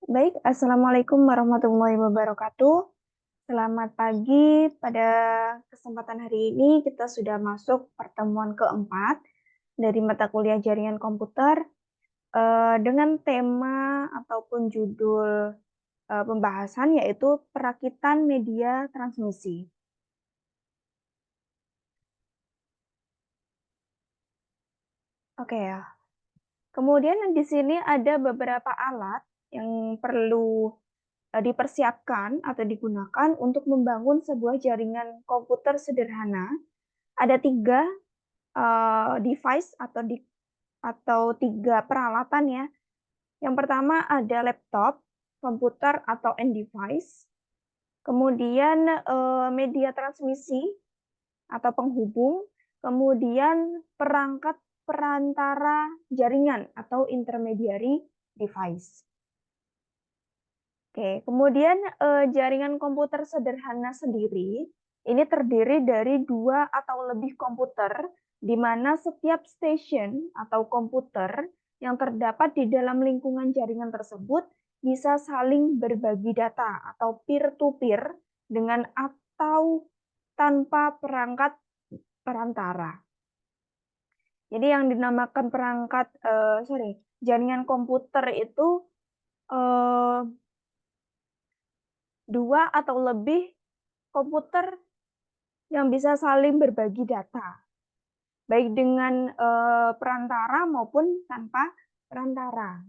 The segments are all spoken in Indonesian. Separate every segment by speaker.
Speaker 1: Baik, Assalamualaikum warahmatullahi wabarakatuh. Selamat pagi. Pada kesempatan hari ini kita sudah masuk pertemuan keempat dari mata kuliah jaringan komputer dengan tema ataupun judul pembahasan yaitu perakitan media transmisi. Oke ya. Kemudian di sini ada beberapa alat yang perlu dipersiapkan atau digunakan untuk membangun sebuah jaringan komputer sederhana. Ada tiga device atau tiga peralatan ya. Yang pertama ada laptop, komputer atau end device. Kemudian media transmisi atau penghubung. Kemudian perangkat perantara jaringan atau intermediary device. Oke, kemudian jaringan komputer sederhana sendiri ini terdiri dari dua atau lebih komputer, di mana setiap station atau komputer yang terdapat di dalam lingkungan jaringan tersebut bisa saling berbagi data atau peer-to-peer dengan atau tanpa perangkat perantara. Jadi yang dinamakan jaringan komputer itu dua atau lebih komputer yang bisa saling berbagi data, baik dengan perantara maupun tanpa perantara.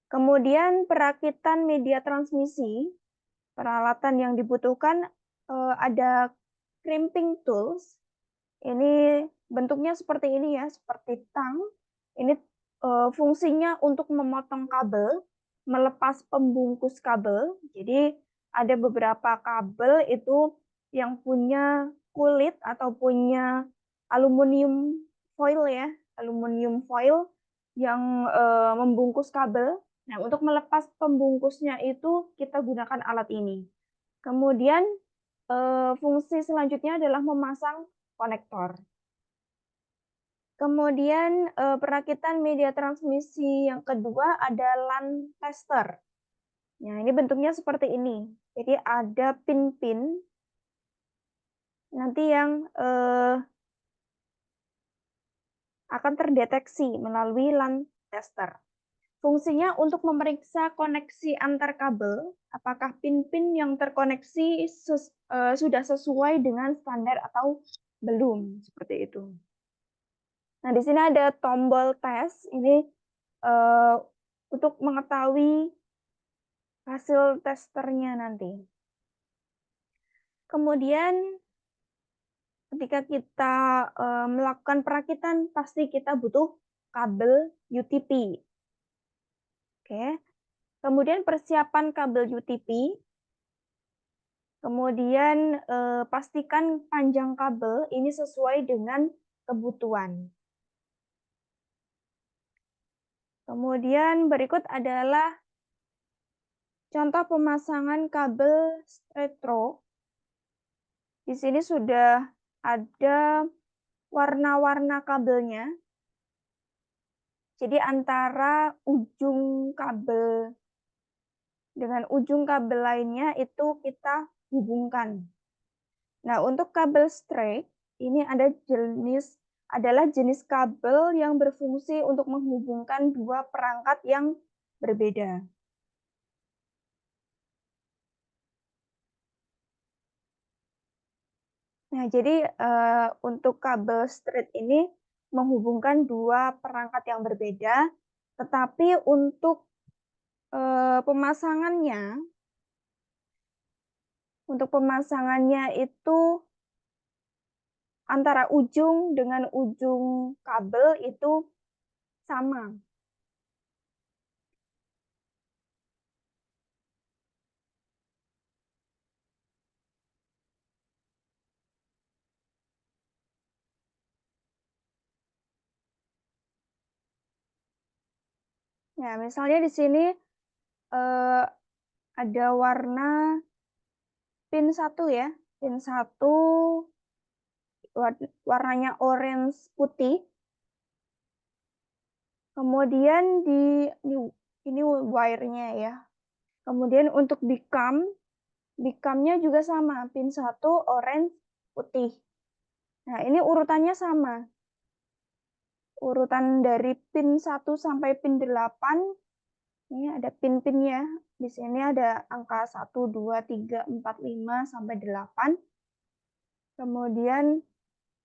Speaker 1: Kemudian perakitan media transmisi, peralatan yang dibutuhkan ada crimping tools. Ini bentuknya seperti ini ya, seperti tang. Ini fungsinya untuk memotong kabel, melepas pembungkus kabel. Jadi ada beberapa kabel itu yang punya kulit atau punya aluminium foil ya, aluminium foil yang membungkus kabel. Nah, untuk melepas pembungkusnya itu kita gunakan alat ini. Kemudian fungsi selanjutnya adalah memasang konektor. Kemudian perakitan media transmisi yang kedua ada LAN tester. Nah, ini bentuknya seperti ini. Jadi ada pin-pin nanti yang akan terdeteksi melalui LAN tester. Fungsinya untuk memeriksa koneksi antar kabel, apakah pin-pin yang terkoneksi sudah sesuai dengan standar atau belum, seperti itu. Nah, di sini ada tombol tes, ini untuk mengetahui hasil testernya nanti. Kemudian ketika kita melakukan perakitan, pasti kita butuh kabel UTP. Oke. Kemudian persiapan kabel UTP. Kemudian pastikan panjang kabel ini sesuai dengan kebutuhan. Kemudian berikut adalah contoh pemasangan kabel straight through. Di sini sudah ada warna-warna kabelnya. Jadi antara ujung kabel dengan ujung kabel lainnya itu kita hubungkan. Nah, untuk kabel straight ini adalah jenis kabel yang berfungsi untuk menghubungkan dua perangkat yang berbeda. Nah, jadi untuk kabel straight ini menghubungkan dua perangkat yang berbeda, tetapi untuk pemasangannya itu antara ujung dengan ujung kabel itu sama. Nah, misalnya di sini ada warna pin 1 ya. Pin 1 warnanya orange putih. Kemudian Ini wire-nya ya. Kemudian untuk Bicam-nya juga sama, pin 1 orange putih. Nah, ini urutannya sama. Urutan dari pin 1 sampai pin 8, ini ada pin-pinnya. Di sini ada angka 1, 2, 3, 4, 5, sampai 8. Kemudian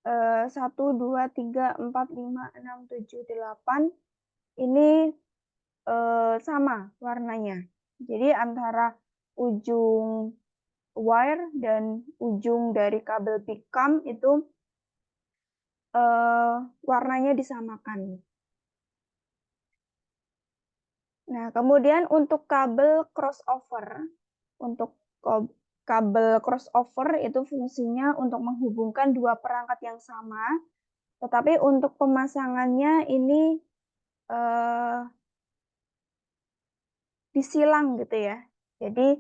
Speaker 1: 1, 2, 3, 4, 5, 6, 7, 8. Ini sama warnanya. Jadi antara ujung wire dan ujung dari kabel Bicam itu warnanya disamakan. Nah, kemudian untuk kabel crossover, untuk kabel crossover itu fungsinya untuk menghubungkan dua perangkat yang sama, tetapi untuk pemasangannya ini disilang gitu ya. Jadi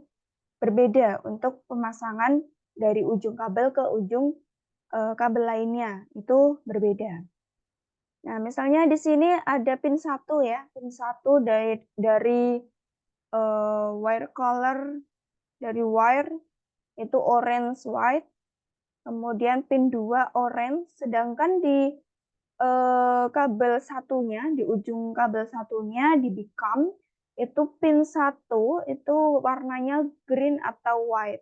Speaker 1: berbeda untuk pemasangan dari ujung kabel ke ujung kabel lainnya, itu berbeda. Nah, misalnya di sini ada pin 1 ya, pin 1 dari wire color dari wire itu orange white, kemudian pin 2 orange, sedangkan di kabel satunya, di ujung kabel satunya di Bicam itu pin 1 itu warnanya green atau white.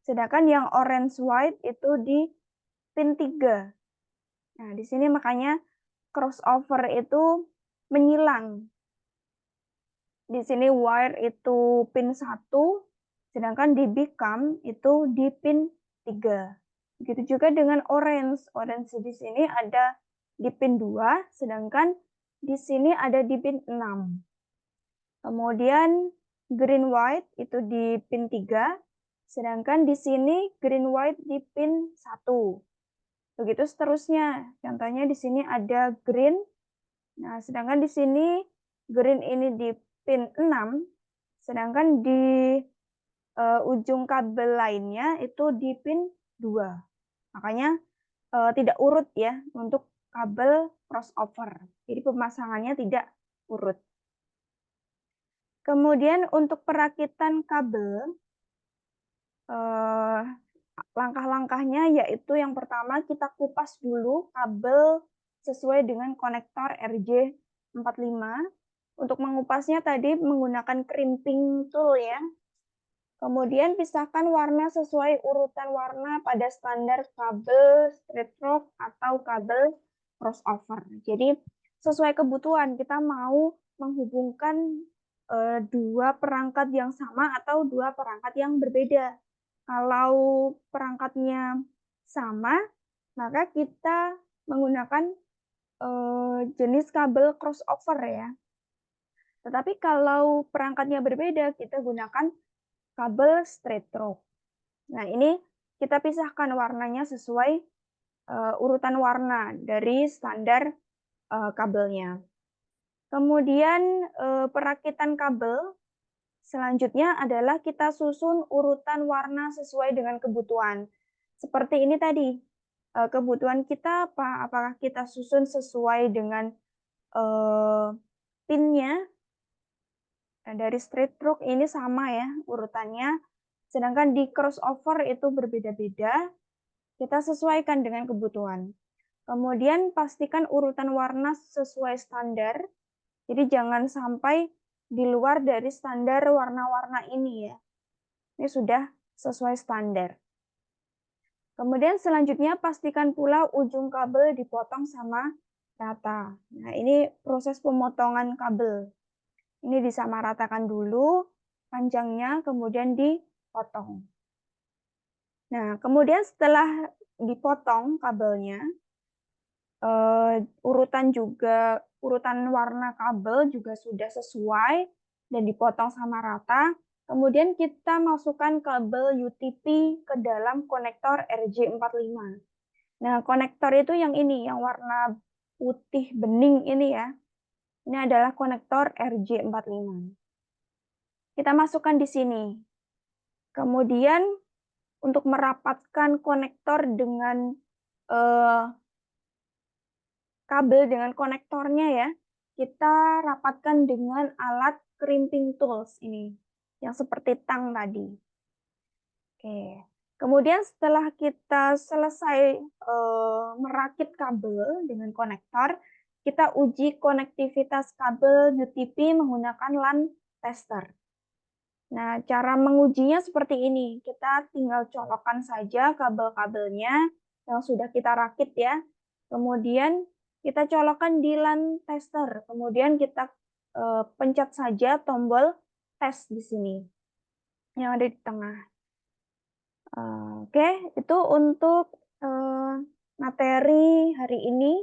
Speaker 1: Sedangkan yang orange white itu di pin 3. Nah, di sini makanya crossover itu menyilang. Di sini wire itu pin 1, sedangkan di Bicam itu di pin 3. Begitu juga dengan orange. Orange di sini ada di pin 2, sedangkan di sini ada di pin 6. Kemudian green white itu di pin 3, sedangkan di sini green white di pin 1. Begitu seterusnya. Contohnya di sini ada green. Nah, sedangkan di sini green ini di pin 6, sedangkan di ujung kabel lainnya itu di pin 2. Makanya tidak urut ya untuk kabel crossover. Jadi pemasangannya tidak urut. Kemudian untuk perakitan kabel, langkah-langkahnya yaitu yang pertama kita kupas dulu kabel sesuai dengan konektor RJ45. Untuk mengupasnya tadi menggunakan crimping tool ya. Kemudian pisahkan warna sesuai urutan warna pada standar kabel straight rod atau kabel crossover. Jadi sesuai kebutuhan kita mau menghubungkan dua perangkat yang sama atau dua perangkat yang berbeda. Kalau perangkatnya sama, maka kita menggunakan jenis kabel crossover ya. Tetapi kalau perangkatnya berbeda, kita gunakan kabel straight rod. Nah, ini kita pisahkan warnanya sesuai urutan warna dari standar kabelnya. Kemudian perakitan kabel selanjutnya adalah kita susun urutan warna sesuai dengan kebutuhan. Seperti ini tadi, kebutuhan kita apa? Apakah kita susun sesuai dengan pinnya? Nah, dari straight rod ini sama ya urutannya, sedangkan di crossover itu berbeda-beda. Kita sesuaikan dengan kebutuhan. Kemudian pastikan urutan warna sesuai standar. Jadi jangan sampai di luar dari standar warna-warna ini ya. Ini sudah sesuai standar. Kemudian selanjutnya pastikan pula ujung kabel dipotong sama rata. Nah, ini proses pemotongan kabel. Ini disamaratakan dulu panjangnya, kemudian dipotong. Nah, kemudian setelah dipotong kabelnya, urutan warna kabel juga sudah sesuai dan dipotong sama rata. Kemudian kita masukkan kabel UTP ke dalam konektor RJ45. Nah, konektor itu yang ini, yang warna putih bening ini ya. Ini adalah konektor RJ45. Kita masukkan di sini. Kemudian untuk merapatkan konektor dengan kabel dengan konektornya ya, kita rapatkan dengan alat crimping tools ini, yang seperti tang tadi. Oke. Kemudian setelah kita selesai, merakit kabel dengan konektor, kita uji konektivitas kabel UTP menggunakan LAN tester. Nah, cara mengujinya seperti ini, kita tinggal colokkan saja kabel-kabelnya yang sudah kita rakit ya. Kemudian kita colokkan di LAN tester, kemudian kita, pencet saja tombol tes di sini, yang ada di tengah. Oke, itu untuk, materi hari ini,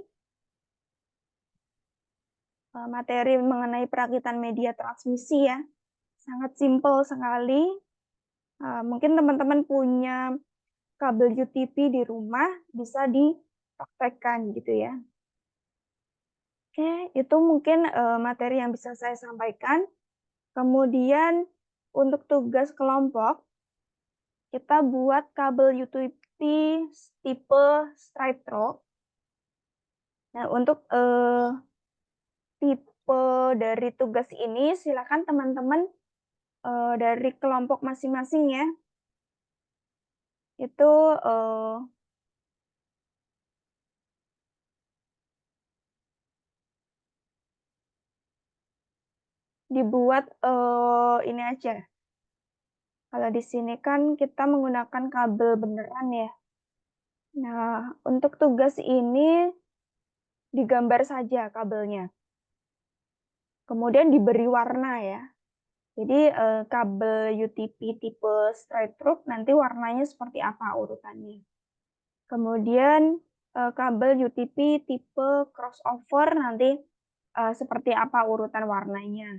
Speaker 1: materi mengenai perakitan media transmisi ya. Sangat simpel sekali, mungkin teman-teman punya kabel UTP di rumah, bisa dipraktekkan gitu ya. Oke, itu mungkin, materi yang bisa saya sampaikan. Kemudian untuk tugas kelompok, kita buat kabel UTP tipe straight through. Nah, untuk, tipe dari tugas ini silakan teman-teman, dari kelompok masing-masing ya, itu, dibuat, ini aja, kalau di sini kan kita menggunakan kabel beneran ya. Nah, untuk tugas ini digambar saja kabelnya, kemudian diberi warna ya. Jadi, kabel UTP tipe straight through nanti warnanya seperti apa urutannya. Kemudian, kabel UTP tipe crossover nanti, seperti apa urutan warnanya.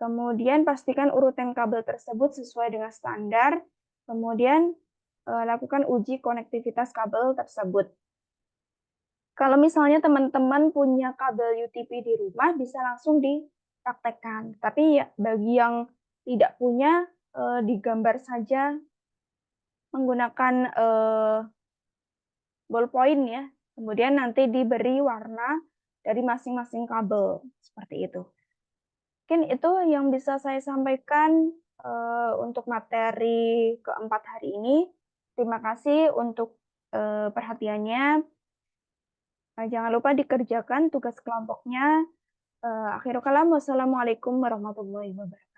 Speaker 1: Kemudian pastikan urutan kabel tersebut sesuai dengan standar, kemudian, lakukan uji konektivitas kabel tersebut. Kalau misalnya teman-teman punya kabel UTP di rumah bisa langsung dipraktekkan, tapi ya bagi yang tidak punya, digambar saja menggunakan, ballpoint ya, kemudian nanti diberi warna dari masing-masing kabel, seperti itu. Mungkin itu yang bisa saya sampaikan, untuk materi keempat hari ini. Terima kasih untuk, perhatiannya, jangan lupa dikerjakan tugas kelompoknya. Akhirul kalam, wassalamualaikum warahmatullahi wabarakatuh.